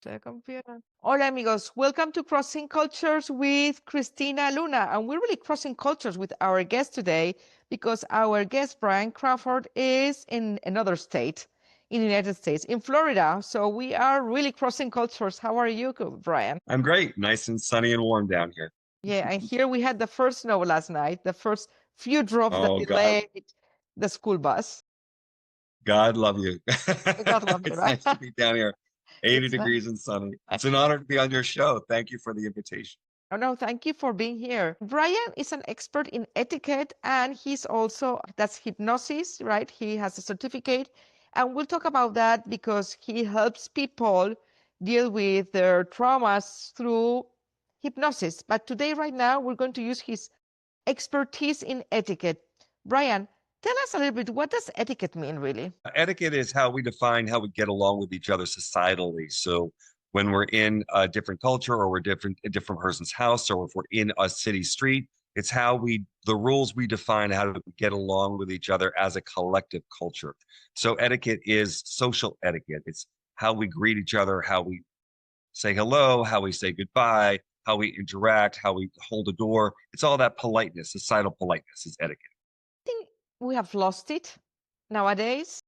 Computer. Hola amigos, welcome to Crossing Cultures with Christina Luna. And we're really crossing cultures with our guest today because our guest, Brian Crawford, is in another state in the United States, in Florida. So we are really crossing cultures. How are you, Brian? I'm great. Nice and sunny and warm down here. Yeah, and here we had the first snow last night, the first few drops that Oh, God, delayed the school bus. God love you. God love you, It's right? nice to be down here, 80 It's nice. degrees and sunny. It's an honor to be on your show. Thank you for the invitation. Oh, no, thank you for being here. Brian is an expert in etiquette and he's also, that's hypnosis, right? He has a certificate. And we'll talk about that because he helps people deal with their traumas through hypnosis. But today, right now, we're going to use his expertise in etiquette. Brian, tell us a little bit, what does etiquette mean, really? Etiquette is how we define how we get along with each other societally. So when we're in a different culture or we're different a different person's house, or if we're in a city street, it's how the rules we define how to get along with each other as a collective culture. So etiquette is social etiquette. It's how we greet each other, how we say hello, how we say goodbye, how we interact, how we hold a door. It's all that politeness, societal politeness is etiquette. I think we have lost it nowadays.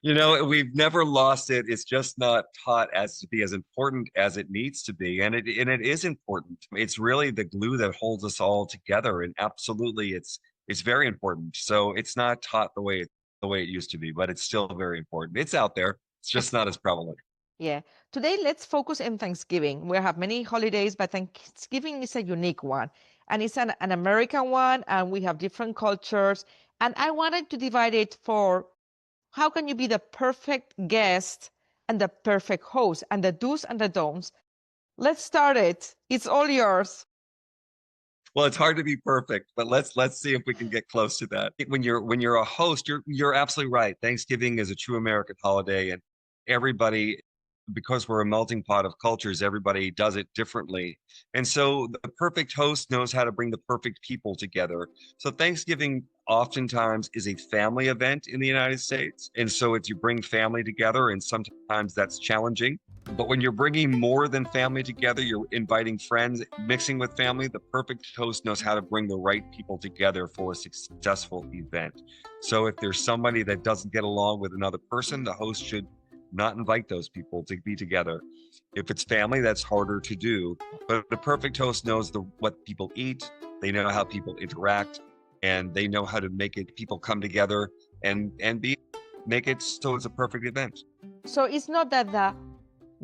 You know, we've never lost it. It's just not taught as to be as important as it needs to be. And it is important. It's really the glue that holds us all together. And absolutely it's very important. So it's not taught the way it used to be, but it's still very important. It's out there. It's just not as prevalent. Yeah. Today, let's focus on Thanksgiving. We have many holidays, but Thanksgiving is a unique one. And it's an American one, and we have different cultures. And I wanted to divide it for how can you be the perfect guest and the perfect host, and the do's and the don'ts. Let's start it. It's all yours. Well, it's hard to be perfect, but let's see if we can get close to that. When you're a host, you're absolutely right. Thanksgiving is a true American holiday, and everybody, because we're a melting pot of cultures, everybody does it differently. And so the perfect host knows how to bring the perfect people together. So Thanksgiving oftentimes is a family event in the United States. And so it's you bring family together, and sometimes that's challenging. But when you're bringing more than family together, you're inviting friends, mixing with family, the perfect host knows how to bring the right people together for a successful event. So if there's somebody that doesn't get along with another person, the host should not invite those people to be together. If it's family, that's harder to do. But the perfect host knows what people eat, they know how people interact, and they know how to make it people come together and make it so it's a perfect event. So it's not that the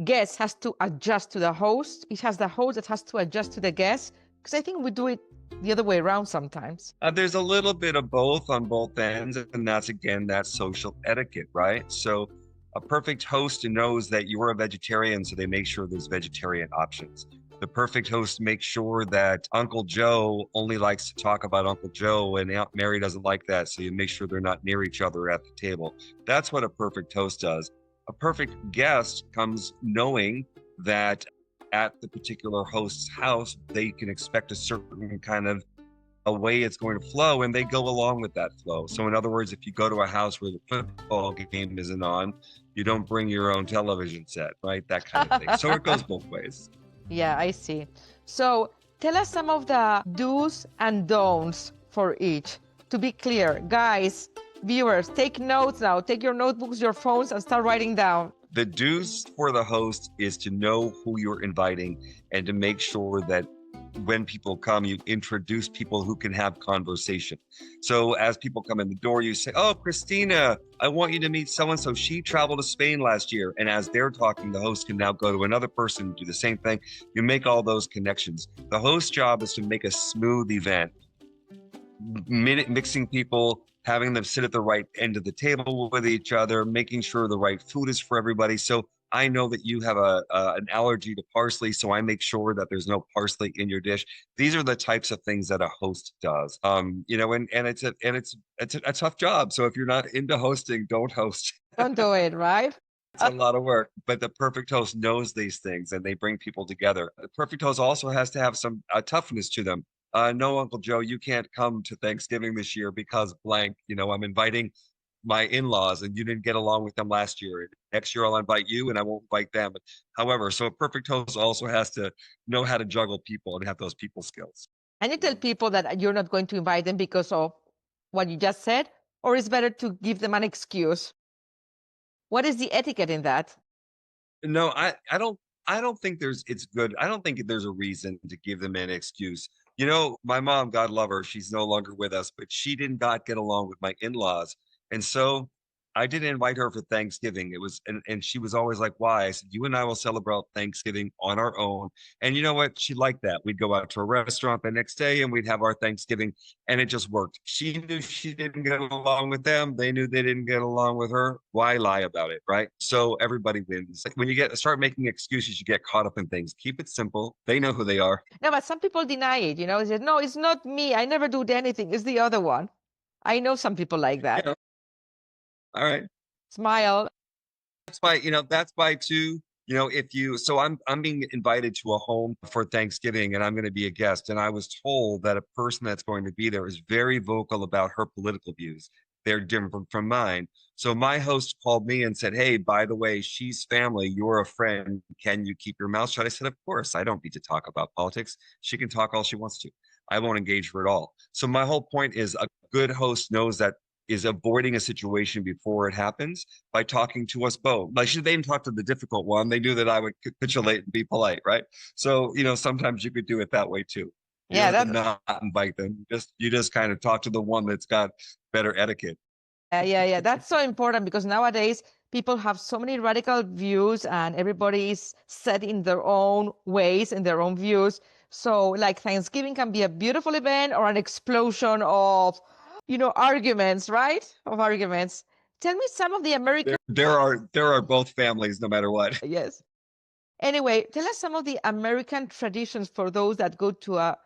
guest has to adjust to the host, it has the host that has to adjust to the guest. Because I think we do it the other way around sometimes. There's a little bit of both on both ends, and that's social etiquette, right? So a perfect host knows that you're a vegetarian, so they make sure there's vegetarian options. The perfect host makes sure that Uncle Joe only likes to talk about Uncle Joe, and Aunt Mary doesn't like that, so you make sure they're not near each other at the table. That's what a perfect host does. A perfect guest comes knowing that at the particular host's house, they can expect a certain kind of a way it's going to flow, and they go along with that flow. So in other words, if you go to a house where the football game isn't on, you don't bring your own television set, right? That kind of thing. So it goes both ways. Yeah, I see. So tell us some of the do's and don'ts for each. To be clear, guys, viewers, take notes now. Take your notebooks, your phones, and start writing down. The do's for the host is to know who you're inviting and to make sure that when people come, you introduce people who can have conversation. So as people come in the door, you say, "Oh, Christina, I want you to meet so-and-so. She traveled to Spain last year." And as they're talking, the host can now go to another person and do the same thing. You make all those connections. The host's job is to make a smooth event, mixing people, having them sit at the right end of the table with each other, making sure the right food is for everybody. So I know that you have an allergy to parsley, so I make sure that there's no parsley in your dish. These are the types of things that a host does. And it's a tough job. So if you're not into hosting, don't host. Don't do it, right? It's a lot of work, but the perfect host knows these things and they bring people together. The perfect host also has to have some toughness to them. No, Uncle Joe, you can't come to Thanksgiving this year because blank. I'm inviting my in-laws and you didn't get along with them last year. Next year I'll invite you and I won't invite them. However, so a perfect host also has to know how to juggle people and have those people skills. And you tell people that you're not going to invite them because of what you just said, or it's better to give them an excuse? What is the etiquette in that? No, I don't think it's good. I don't think there's a reason to give them an excuse. You know, my mom, God love her, she's no longer with us, but she did not get along with my in-laws. And so I didn't invite her for Thanksgiving. It was and she was always like, why? I said, you and I will celebrate Thanksgiving on our own. And you know what? She liked that. We'd go out to a restaurant the next day and we'd have our Thanksgiving, and it just worked. She knew she didn't get along with them. They knew they didn't get along with her. Why lie about it, right? So everybody wins. Like when you start making excuses, you get caught up in things. Keep it simple. They know who they are. No, but some people deny it. They say, no, it's not me. I never do anything. It's the other one. I know some people like that. Yeah. All right. Smile. That's by two. So I'm being invited to a home for Thanksgiving and I'm going to be a guest. And I was told that a person that's going to be there is very vocal about her political views. They're different from mine. So my host called me and said, hey, by the way, she's family. You're a friend. Can you keep your mouth shut? I said, of course. I don't need to talk about politics. She can talk all she wants to. I won't engage her at all. So my whole point is a good host knows that is avoiding a situation before it happens by talking to us both. Like they didn't talk to the difficult one. They knew that I would capitulate and be polite, right? So, sometimes you could do it that way too. You Yeah, don't have to not invite them. You just kind of talk to the one that's got better etiquette. yeah. That's so important because nowadays people have so many radical views and everybody is set in their own ways and their own views. So like Thanksgiving can be a beautiful event or an explosion of, arguments, right? Of arguments. Tell me some of the American. There are both families, no matter what. Yes. Anyway, tell us some of the American traditions for those that go to a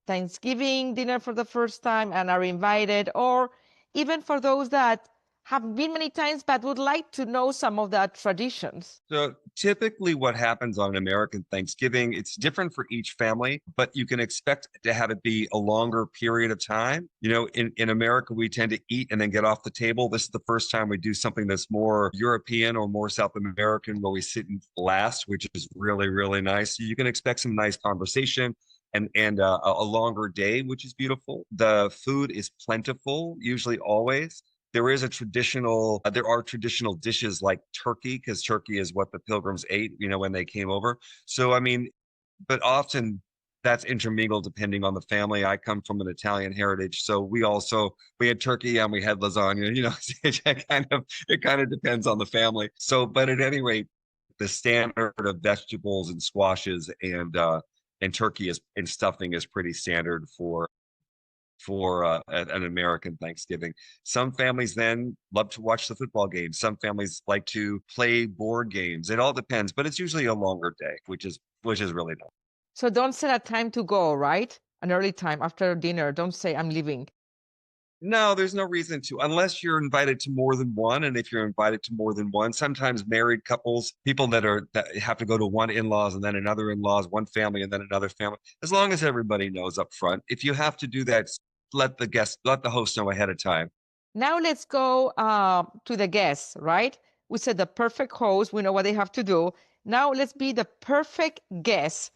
Thanksgiving dinner for the first time and are invited, or even for those that have been many times but would like to know some of the traditions. So typically what happens on an American Thanksgiving, it's different for each family, but you can expect to have it be a longer period of time. In America, we tend to eat and then get off the table. This is the first time we do something that's more European or more South American, where we sit last, which is really, really nice. So you can expect some nice conversation and a longer day, which is beautiful. The food is plentiful, usually always. There are traditional dishes like turkey, because turkey is what the pilgrims ate, when they came over. So, I mean, but often that's intermingled depending on the family. I come from an Italian heritage, so we had turkey and we had lasagna. It kind of depends on the family. So, but at any rate, the standard of vegetables and squashes and turkey and stuffing is pretty standard for an American Thanksgiving. Some families then love to watch the football game. Some families like to play board games. It all depends, but it's usually a longer day, which is really nice. So don't set a time to go, right? An early time after dinner. Don't say, I'm leaving. No, there's no reason to, unless you're invited to more than one. And if you're invited to more than one, sometimes married couples, people that have to go to one in-laws and then another in-laws, one family and then another family. As long as everybody knows up front, if you have to do that, let the host know ahead of time. Now let's go to the guests, right? We said the perfect host. We know what they have to do. Now let's be the perfect guest.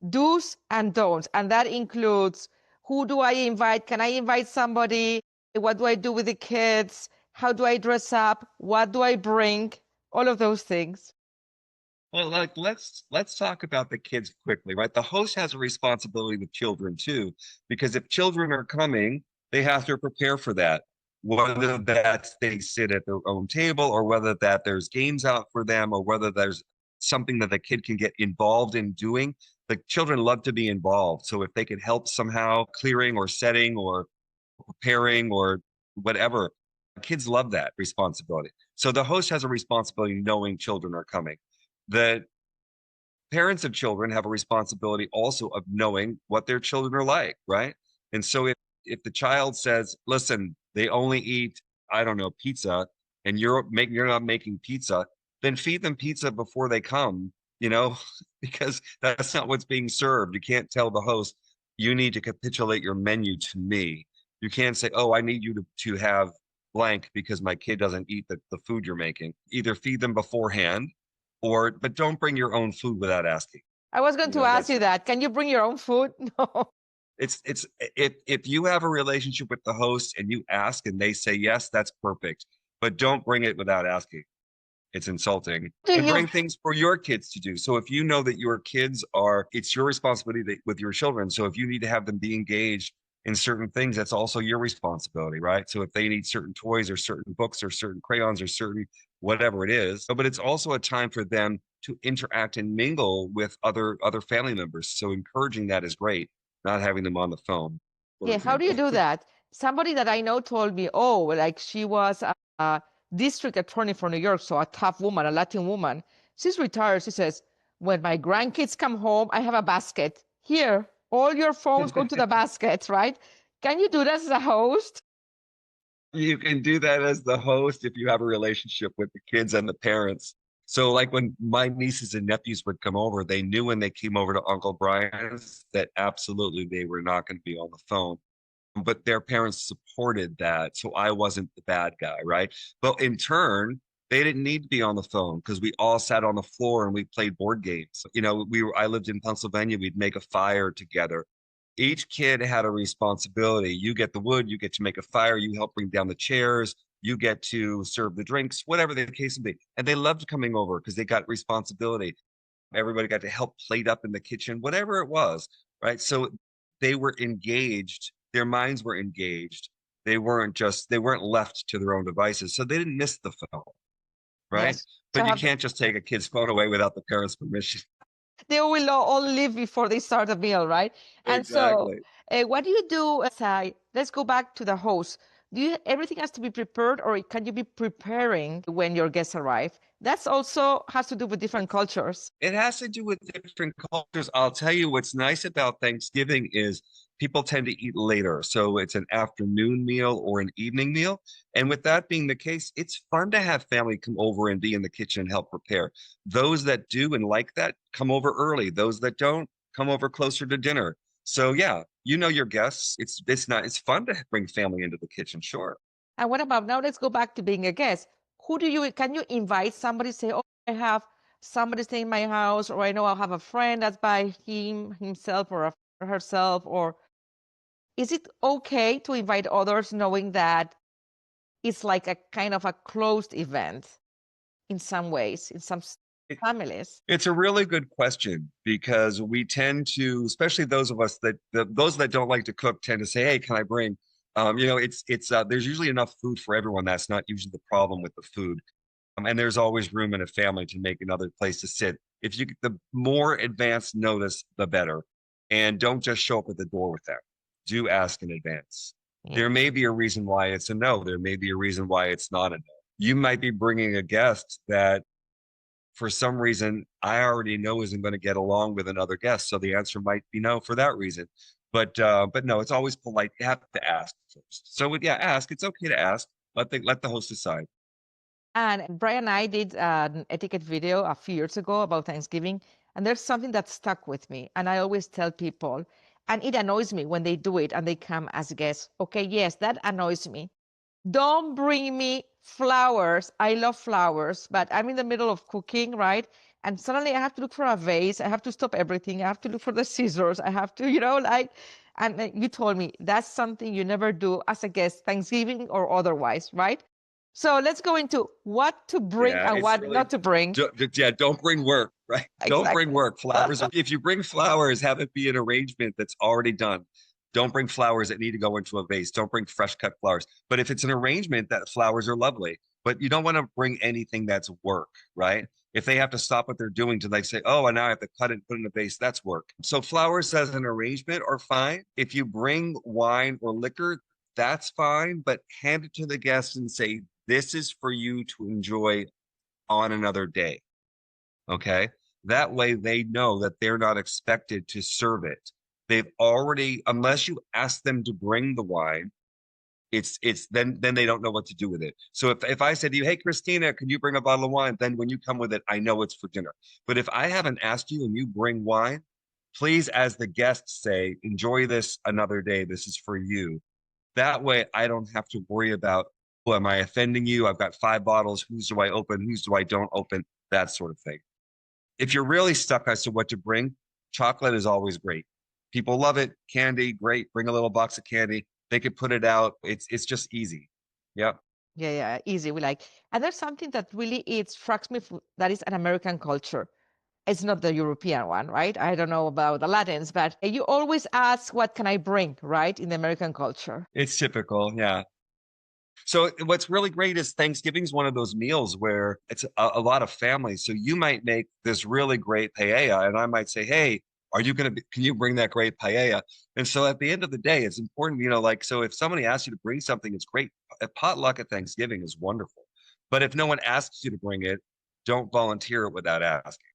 Do's and don'ts. And that includes, who do I invite? Can I invite somebody? What do I do with the kids? How do I dress up? What do I bring? All of those things. Well, like let's talk about the kids quickly, right? The host has a responsibility with children too, because if children are coming, they have to prepare for that. Whether that's they sit at their own table, or whether that there's games out for them, or whether there's something that the kid can get involved in doing. The children love to be involved. So if they could help somehow clearing or setting or preparing or whatever, kids love that responsibility. So the host has a responsibility knowing children are coming. The parents of children have a responsibility also of knowing what their children are like, right? And so if the child says, listen, they only eat, I don't know, pizza, and you're not making pizza, then feed them pizza before they come, because that's not what's being served. You can't tell the host, you need to capitulate your menu to me. You can't say, oh, I need you to have blank because my kid doesn't eat the food you're making. Either feed them beforehand but don't bring your own food without asking. I was going to ask you that. Can you bring your own food? No. It's if you have a relationship with the host and you ask and they say yes, that's perfect. But don't bring it without asking. It's insulting. And bring things for your kids to do. So if you know that your kids it's your responsibility with your children. So if you need to have them be engaged in certain things, that's also your responsibility, right? So if they need certain toys or certain books or certain crayons or certain whatever it is, but it's also a time for them to interact and mingle with other family members. So encouraging that is great, not having them on the phone. Yeah, how do you do that? Somebody that I know told me, oh, like she was a district attorney for New York, so a tough woman, a Latin woman. She's retired. She says, when my grandkids come home, I have a basket. Here, all your phones go to the basket, right? Can you do that as a host? You can do that as the host if you have a relationship with the kids and the parents. So like when my nieces and nephews would come over, they knew when they came over to Uncle Brian's that absolutely they were not going to be on the phone. But their parents supported that. So I wasn't the bad guy, right? But in turn, they didn't need to be on the phone because we all sat on the floor and we played board games. I lived in Pennsylvania, we'd make a fire together. Each kid had a responsibility. You get the wood, you get to make a fire, you help bring down the chairs, you get to serve the drinks, whatever the case may be. And they loved coming over because they got responsibility. Everybody got to help plate up in the kitchen, whatever it was, right? So they were engaged, their minds were engaged. They weren't left to their own devices. So they didn't miss the phone, right? Yes. But you can't just take a kid's phone away without the parents' permission. They will all leave before they start a meal, right? And so, Exactly. what do you do aside? Let's go back to the host. Everything has to be prepared, or can you be preparing when your guests arrive? That's also has to do with different cultures. It has to do with different cultures. I'll tell you what's nice about Thanksgiving is people tend to eat later. So it's an afternoon meal or an evening meal. And with that being the case, it's fun to have family come over and be in the kitchen and help prepare. Those that do and like that come over early. Those that don't come over closer to dinner. So yeah, you know your guests. It's fun to bring family into the kitchen, sure. And what about now? Let's go back to being a guest. Can you invite somebody, say, oh, I have somebody staying in my house, or I know I'll have a friend that's by himself or herself, or is it okay to invite others knowing that it's like a kind of a closed event in some ways, in some families? It's a really good question because we tend to, especially those of us those that don't like to cook tend to say, hey, can I bring, there's usually enough food for everyone. That's not usually the problem with the food. And there's always room in a family to make another place to sit. The more advanced notice, the better. And don't just show up at the door with that. Do ask in advance. Yeah. There may be a reason why it's a no. There may be a reason why it's not a no. You might be bringing a guest that for some reason I already know isn't going to get along with another guest. So the answer might be no for that reason. But no, it's always polite. You have to ask first. So yeah, ask. It's okay to ask. Let the host decide. And Brian and I did an etiquette video a few years ago about Thanksgiving, and there's something that stuck with me. And I always tell people, and it annoys me when they do it and they come as guests. Okay, yes, that annoys me. Don't bring me flowers. I love flowers, but I'm in the middle of cooking, right? And suddenly I have to look for a vase. I have to stop everything. I have to look for the scissors. I have to, and you told me that's something you never do as a guest, Thanksgiving or otherwise, right? So let's go into what to bring and what really not to bring. Don't bring work, right? Exactly. Don't bring work. Flowers. If you bring flowers, have it be an arrangement that's already done. Don't bring flowers that need to go into a vase. Don't bring fresh cut flowers. But if it's an arrangement, that flowers are lovely. But you don't want to bring anything that's work, right? If they have to stop what they're doing to say, oh, and now I have to cut it and put it in a vase, that's work. So flowers as an arrangement are fine. If you bring wine or liquor, that's fine. But hand it to the guests and say, this is for you to enjoy on another day. Okay. That way they know that they're not expected to serve it. They've already, unless you ask them to bring the wine, then they don't know what to do with it. So if I said to you, hey, Christina, can you bring a bottle of wine? Then when you come with it, I know it's for dinner. But if I haven't asked you and you bring wine, please, as the guests say, enjoy this another day. This is for you. That way I don't have to worry about, am I offending you? I've got 5 bottles. Whose do I open? Whose do I don't open? That sort of thing. If you're really stuck as to what to bring, chocolate is always great. People love it. Candy, great. Bring a little box of candy. They could put it out. It's just easy. Yep. Yeah, easy. We like. And there's something that really it strikes me that is an American culture. It's not the European one, right? I don't know about the Latins, but you always ask, what can I bring, right? In the American culture. It's typical. Yeah. So what's really great is Thanksgiving is one of those meals where it's a lot of families. So you might make this really great paella, and I might say, "Hey, can you bring that great paella?" And so at the end of the day, it's important, like, so if somebody asks you to bring something, it's great. A potluck at Thanksgiving is wonderful. But if no one asks you to bring it, don't volunteer it without asking.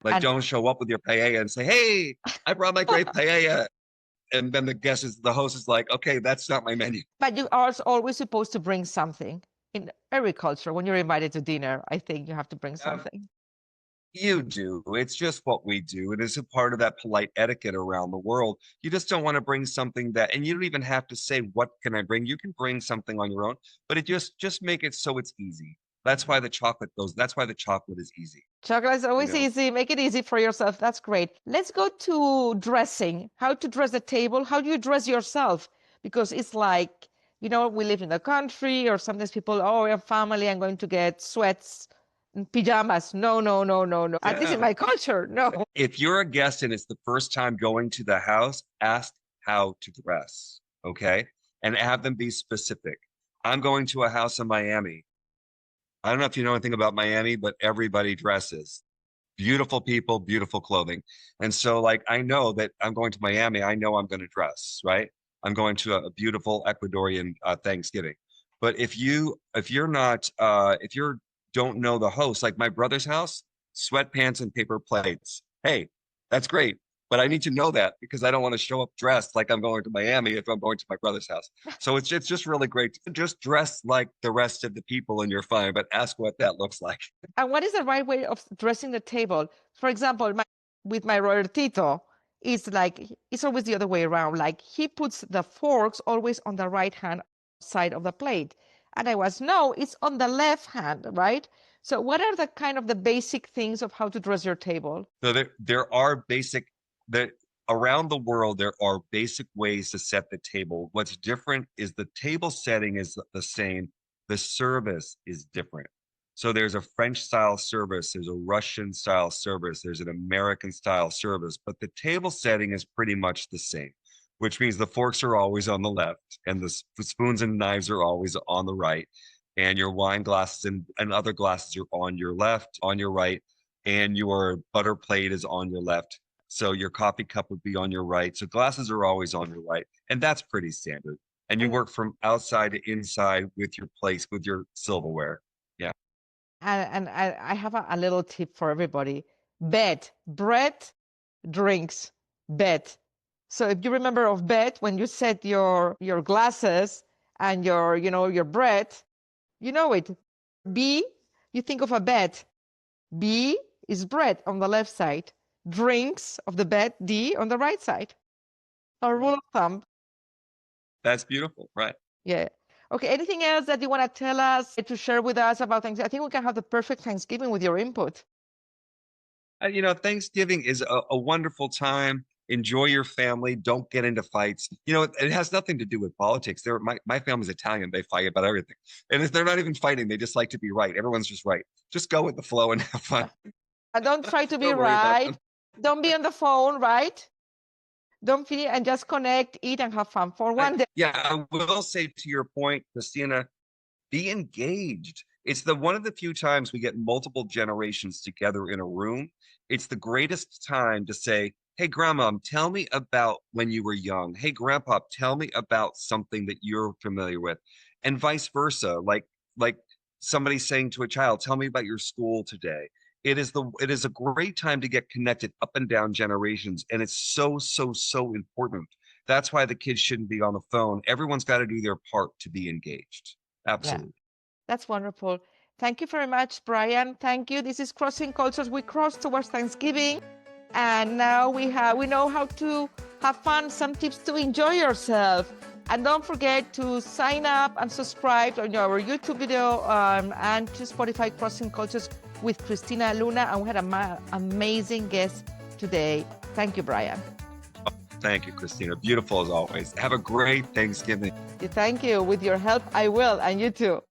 Like, don't show up with your paella and say, "Hey, I brought my great paella." And then the host is like, "Okay, that's not my menu." But you are always supposed to bring something in every culture. When you're invited to dinner, I think you have to bring something. You do. It's just what we do. It is a part of that polite etiquette around the world. You just don't want to bring something and you don't even have to say, "What can I bring?" You can bring something on your own, but it just make it so it's easy. That's why the chocolate is easy. Chocolate is always easy. Make it easy for yourself. That's great. Let's go to dressing. How to dress the table. How do you dress yourself? Because it's like, we live in the country, or sometimes people, we're family, I'm going to get sweats and pajamas. No. Yeah. At least in my culture, no. If you're a guest and it's the first time going to the house, ask how to dress, okay? And have them be specific. I'm going to a house in Miami. I don't know if you know anything about Miami, but everybody dresses. Beautiful people, beautiful clothing. And so, like, I know that I'm going to Miami. I know I'm going to dress, right? I'm going to a beautiful Ecuadorian Thanksgiving. But if you don't know the host, like my brother's house, sweatpants and paper plates. Hey, that's great. But I need to know that because I don't want to show up dressed like I'm going to Miami if I'm going to my brother's house. So it's just really great to just dress like the rest of the people and you're fine, but ask what that looks like. And what is the right way of dressing the table? For example, with my brother Tito, it's always the other way around. Like, he puts the forks always on the right hand side of the plate. And no, it's on the left hand, right? So what are the basic things of how to dress your table? So there are around the world, there are basic ways to set the table. What's different is the table setting is the same. The service is different. So there's a French style service, there's a Russian style service, there's an American style service, but the table setting is pretty much the same, which means the forks are always on the left and the spoons and knives are always on the right. And your wine glasses and other glasses are on your left, on your right, and your butter plate is on your left. So your coffee cup would be on your right. So glasses are always on your right. And that's pretty standard. And you work from outside to inside with your plates, with your silverware. Yeah. And I have a little tip for everybody. Bet, bread, drinks, bet. So if you remember of bet, when you set your glasses and your bread, you know it. B, you think of a bet. B is bread on the left side. Drinks of the bet, D on the right side. A rule of thumb. That's beautiful, right? Yeah. Okay, anything else that you want to tell us, to share with us about things? I think we can have the perfect Thanksgiving with your input. Thanksgiving is a wonderful time. Enjoy your family. Don't get into fights. It has nothing to do with politics. My family's Italian. They fight about everything. And if they're not even fighting, they just like to be right. Everyone's just right. Just go with the flow and have fun. And don't try to be right. Don't be on the phone, right? Don't feel and just connect, eat, and have fun for one day. Yeah, I will say to your point, Christina, be engaged. It's one of the few times we get multiple generations together in a room. It's the greatest time to say, "Hey, Grandma, tell me about when you were young. Hey, Grandpa, tell me about something that you're familiar with," and vice versa. Like somebody saying to a child, "Tell me about your school today." It is a great time to get connected up and down generations, and it's so important. That's why the kids shouldn't be on the phone. Everyone's got to do their part to be engaged. Absolutely. Yeah. That's wonderful. Thank you very much, Brian. Thank you. This is Crossing Cultures. We cross towards Thanksgiving, and now we know how to have fun, some tips to enjoy yourself. And don't forget to sign up and subscribe on our YouTube video and to Spotify Crossing Cultures with Christina Luna. And we had an amazing guest today. Thank you, Brian. Thank you, Christina. Beautiful as always. Have a great Thanksgiving. Thank you. With your help, I will. And you too.